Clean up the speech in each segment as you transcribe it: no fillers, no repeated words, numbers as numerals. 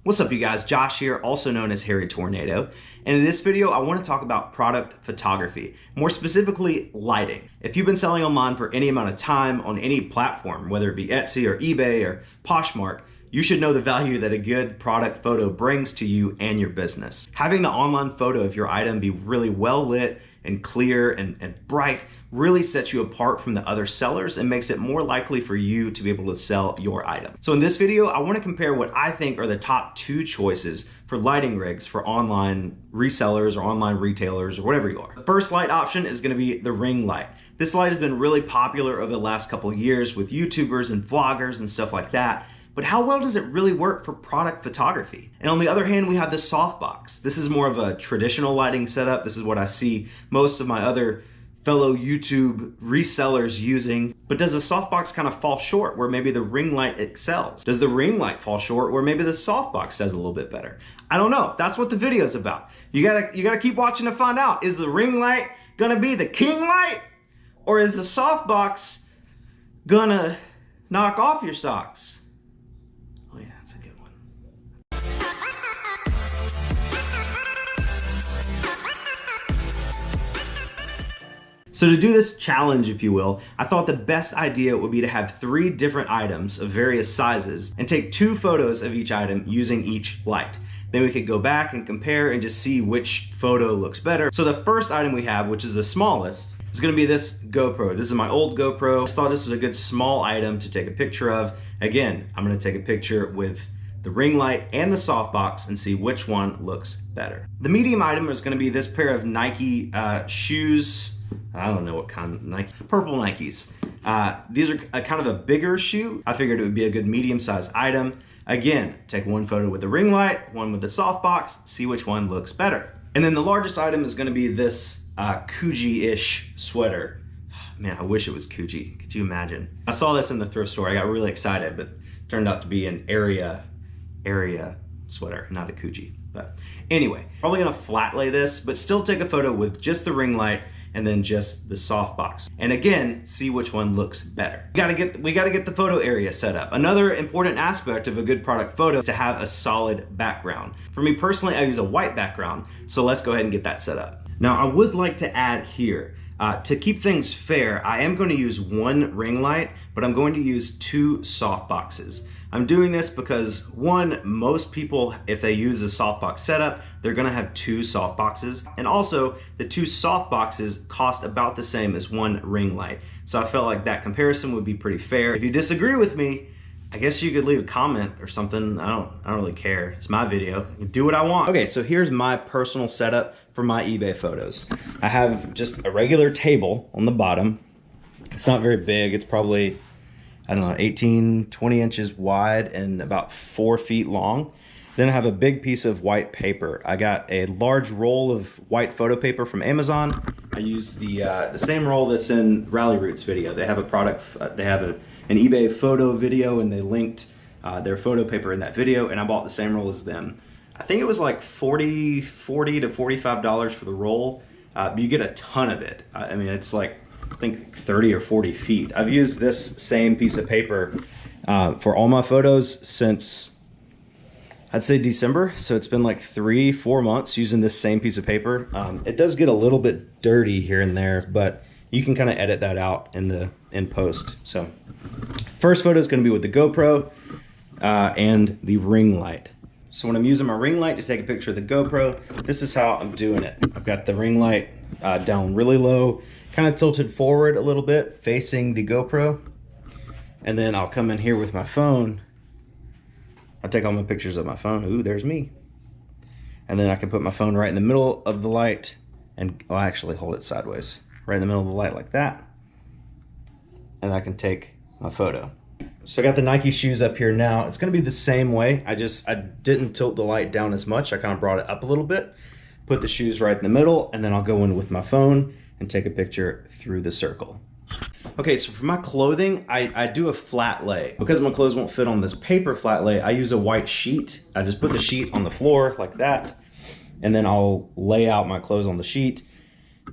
What's up you guys, Josh here, also known as Harry Tornado. And in this video, I want to talk about product photography, more specifically lighting. If you've been selling online for any amount of time on any platform, whether it be Etsy or eBay or Poshmark, you should know the value that a good product photo brings to you and your business. Having the online photo of your item be really well lit and clear and bright really sets you apart from the other sellers and makes it more likely for you to be able to sell your item. So in this video, I want to compare what I think are the top 2 choices for lighting rigs for online resellers or online retailers or whatever you are. The first light option is going to be the ring light. This light has been really popular over the last couple of years with YouTubers and vloggers and stuff like that. But how well does it really work for product photography? And on the other hand, we have the softbox. This is more of a traditional lighting setup. This is what I see most of my other fellow YouTube resellers using. But does the softbox kind of fall short where maybe the ring light excels? Does the ring light fall short where maybe the softbox does a little bit better? I don't know. That's what the video is about. You gotta keep watching to find out. Is the ring light gonna be the king light? Or is the softbox gonna knock off your socks? Oh yeah, that's a good one. So to do this challenge, if you will, I thought the best idea would be to have 3 different items of various sizes and take 2 photos of each item using each light. Then we could go back and compare and just see which photo looks better. So the first item we have, which is the smallest, is gonna be this GoPro. This is my old GoPro. I just thought this was a good small item to take a picture of. Again, I'm gonna take a picture with the ring light and the softbox and see which one looks better. The medium item is gonna be this pair of Nike shoes. I don't know what kind of Nike, purple Nikes. These are kind of a bigger shoe. I figured it would be a good medium-sized item. Again, take one photo with the ring light, one with the softbox, see which one looks better. And then the largest item is gonna be this Coogi-ish sweater. Man, I wish it was Coogi. Could you imagine? I saw this in the thrift store. I got really excited, but it turned out to be an area sweater, not a Coogi. But anyway, probably gonna flat lay this, but still take a photo with just the ring light and then just the softbox. And again, see which one looks better. We gotta get the photo area set up. Another important aspect of a good product photo is to have a solid background. For me personally, I use a white background, so let's go ahead and get that set up. Now, I would like to add here, to keep things fair, I am going to use 1 ring light, but I'm going to use 2 softboxes. I'm doing this because 1, most people, if they use a softbox setup, they're gonna have 2 softboxes. And also, the 2 softboxes cost about the same as 1 ring light. So I felt like that comparison would be pretty fair. If you disagree with me, I guess you could leave a comment or something. I don't really care. It's my video. I can do what I want. Okay, so here's my personal setup for my eBay photos. I have just a regular table on the bottom. It's not very big. It's probably, I don't know, 18, 20 inches wide and about 4 feet long. Then I have a big piece of white paper. I got a large roll of white photo paper from Amazon. I use the same roll that's in Rally Roots video. They have a product, they have an eBay photo video and they linked their photo paper in that video, and I bought the same roll as them. I think it was like $40 to $45 for the roll, but you get a ton of it. I mean, it's like, I think 30 or 40 feet. I've used this same piece of paper for all my photos since, I'd say December. So it's been like 3-4 months using this same piece of paper. It does get a little bit dirty here and there, but you can kind of edit that out in post. So first photo is going to be with the GoPro and the ring light. So when I'm using my ring light to take a picture of the GoPro, this is how I'm doing it. I've got the ring light down really low, kind of tilted forward a little bit, facing the GoPro. And then I'll come in here with my phone. I take all my pictures of my phone. Ooh, there's me. And then I can put my phone right in the middle of the light and I'll actually hold it sideways, right in the middle of the light like that. And I can take my photo. So I got the Nike shoes up here now. It's gonna be the same way. I didn't tilt the light down as much. I kind of brought it up a little bit, put the shoes right in the middle, and then I'll go in with my phone and take a picture through the circle. Okay, so for my clothing, I do a flat lay. Because my clothes won't fit on this paper flat lay, I use a white sheet. I just put the sheet on the floor like that, and then I'll lay out my clothes on the sheet.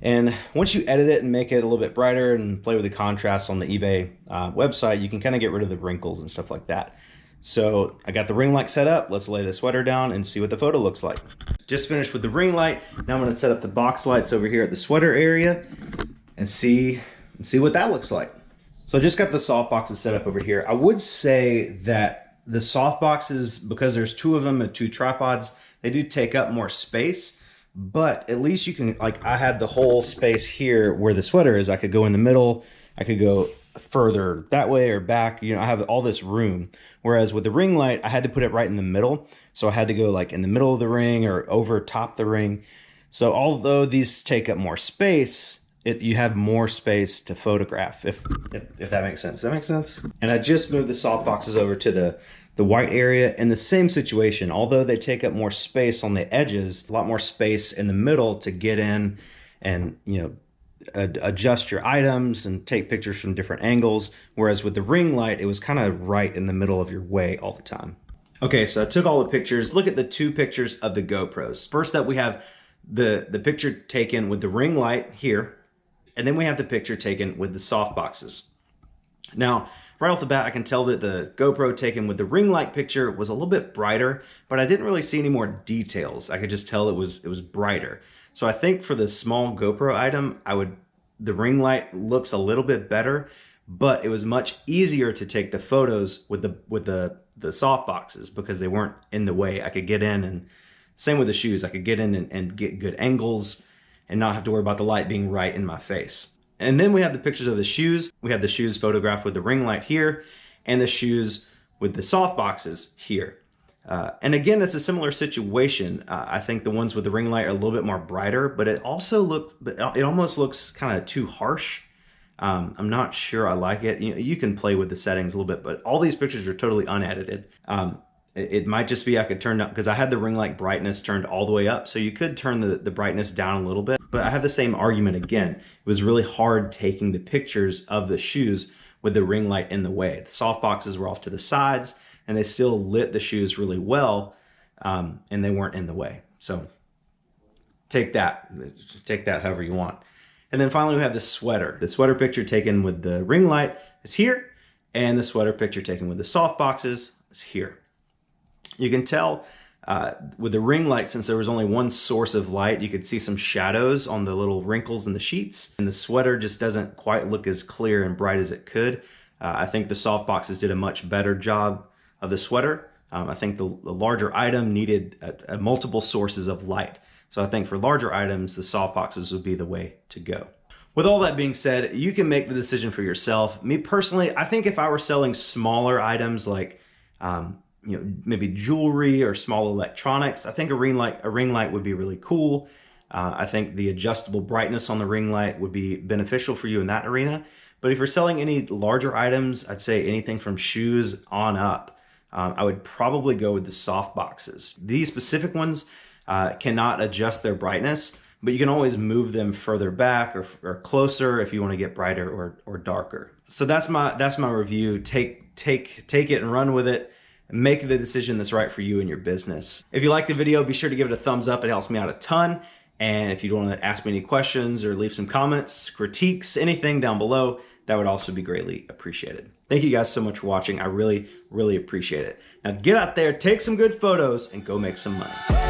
And once you edit it and make it a little bit brighter and play with the contrast on the eBay website, you can kind of get rid of the wrinkles and stuff like that. So I got the ring light set up. Let's lay the sweater down and see what the photo looks like. Just finished with the ring light. Now I'm gonna set up the box lights over here at the sweater area and see what that looks like. So I just got the soft boxes set up over here. I would say that the soft boxes, because there's two of them and two tripods, they do take up more space, but at least you can, like I had the whole space here where the sweater is. I could go in the middle, I could go further that way or back, you know, I have all this room. Whereas with the ring light, I had to put it right in the middle. So I had to go like in the middle of the ring or over top the ring. So although these take up more space, you have more space to photograph, if that makes sense. Does that make sense? And I just moved the soft boxes over to the white area in the same situation. Although they take up more space on the edges, a lot more space in the middle to get in and, you know, adjust your items and take pictures from different angles. Whereas with the ring light, it was kind of right in the middle of your way all the time. Okay, so I took all the pictures. Look at the two pictures of the GoPros. First up, we have the picture taken with the ring light here. And then we have the picture taken with the soft boxes. Now, right off the bat, I can tell that the GoPro taken with the ring light picture was a little bit brighter, but I didn't really see any more details. I could just tell it was brighter. So I think for the small GoPro item, the ring light looks a little bit better, but it was much easier to take the photos with the soft boxes because they weren't in the way. I could get in, and same with the shoes. I could get in and get good angles and not have to worry about the light being right in my face. And then we have the pictures of the shoes. We have the shoes photographed with the ring light here and the shoes with the soft boxes here. And again, it's a similar situation. I think the ones with the ring light are a little bit more brighter, but it almost looks kind of too harsh. I'm not sure I like it. You can play with the settings a little bit, but all these pictures are totally unedited. It might just be I could turn up, because I had the ring light brightness turned all the way up, so you could turn the brightness down a little bit. But I have the same argument again. It was really hard taking the pictures of the shoes with the ring light in the way. The soft boxes were off to the sides, and they still lit the shoes really well, and they weren't in the way. So take that however you want. And then finally we have the sweater. The sweater picture taken with the ring light is here, and the sweater picture taken with the soft boxes is here. You can tell with the ring light, since there was only one source of light, you could see some shadows on the little wrinkles in the sheets. And the sweater just doesn't quite look as clear and bright as it could. I think the soft boxes did a much better job of the sweater. I think the larger item needed multiple sources of light. So I think for larger items, the soft boxes would be the way to go. With all that being said, you can make the decision for yourself. Me personally, I think if I were selling smaller items like maybe jewelry or small electronics, I think a ring light would be really cool. I think the adjustable brightness on the ring light would be beneficial for you in that arena. But if you're selling any larger items, I'd say anything from shoes on up, I would probably go with the soft boxes. These specific ones cannot adjust their brightness, but you can always move them further back or closer if you want to get brighter or darker. So that's my review. Take it and run with it. Make the decision that's right for you and your business. If you like the video, be sure to give it a thumbs up. It helps me out a ton. And if you want to ask me any questions or leave some comments, critiques, anything down below, that would also be greatly appreciated. Thank you guys so much for watching. I really, really appreciate it. Now get out there, take some good photos, and go make some money.